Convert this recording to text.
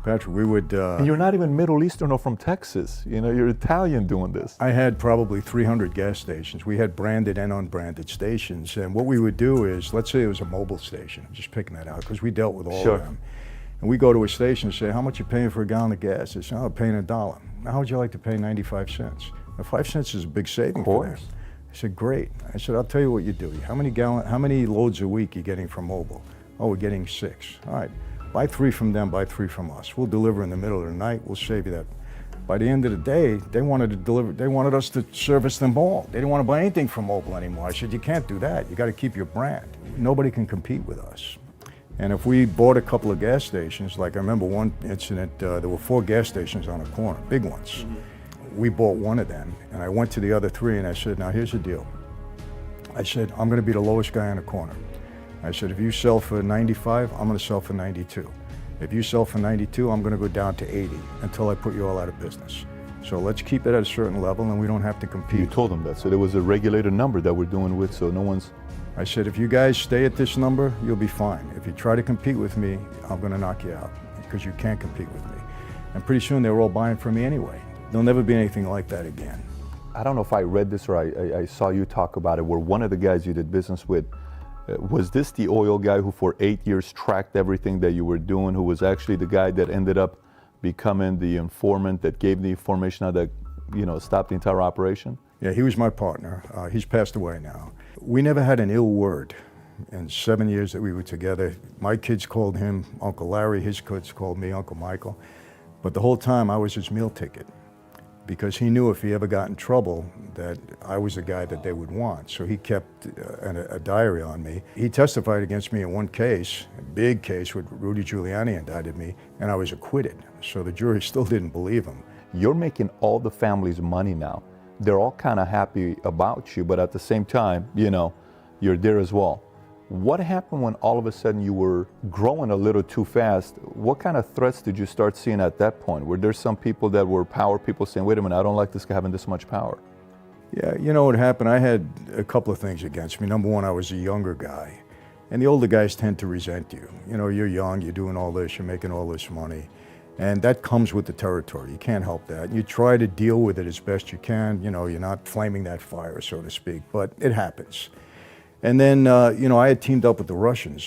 Patrick, we would... and you're not even Middle Eastern or from Texas. You know, you're Italian doing this. I had probably 300 gas stations. We had branded and unbranded stations. And what we would do is, let's say it was a mobile station, I'm just picking that out, because we dealt with all of them. And we go to a station and say, how much are you paying for a gallon of gas? They say, oh, I'm paying $1. Now, how would you like to pay 95 cents? Now, 5 cents is a big saving for them. I said, great. I said, I'll tell you what you do. How many loads a week are you getting from mobile? Oh, we're getting 6. All right, buy 3 from them, buy 3 from us. We'll deliver in the middle of the night, we'll save you that. By the end of the day, they wanted us to service them all. They didn't want to buy anything from mobile anymore. I said, you can't do that. You got to keep your brand. Nobody can compete with us. And if we bought a couple of gas stations, like I remember one incident, there were 4 gas stations on a corner, big ones. We bought one of them, and I went to the other 3 and I said, now here's the deal. I said, I'm going to be the lowest guy on the corner. I said, if you sell for 95, I'm going to sell for 92. If you sell for 92, I'm going to go down to 80 until I put you all out of business. So let's keep it at a certain level and we don't have to compete. You told them that, so there was a regulated number that we're doing with, so no one's... I said, if you guys stay at this number, you'll be fine. If you try to compete with me, I'm going to knock you out because you can't compete with me. And pretty soon they were all buying from me anyway. There'll never be anything like that again. I don't know if I read this or I saw you talk about it, where one of the guys you did business with, was this the oil guy who for 8 years tracked everything that you were doing, who was actually the guy that ended up becoming the informant that gave the information out that, you know, stopped the entire operation? Yeah, he was my partner. He's passed away now. We never had an ill word in 7 years that we were together. My kids called him Uncle Larry, his kids called me Uncle Michael. But the whole time I was his meal ticket, because he knew if he ever got in trouble that I was the guy that they would want. So he kept a diary on me. He testified against me in one case, a big case with Rudy Giuliani indicted me, and I was acquitted. So the jury still didn't believe him. You're making all the family's money now. They're all kind of happy about you, but at the same time, you know, you're there as well. What happened when all of a sudden you were growing a little too fast? What kind of threats did you start seeing at that point? Were there some people that were power people saying, wait a minute, I don't like this guy having this much power? Yeah, you know what happened? I had a couple of things against me. Number one, I was a younger guy. And the older guys tend to resent you. You know, you're young, you're doing all this, you're making all this money. And that comes with the territory. You can't help that. You try to deal with it as best you can. You know, you're not flaming that fire, so to speak, but it happens. And then, you know, I had teamed up with the Russians.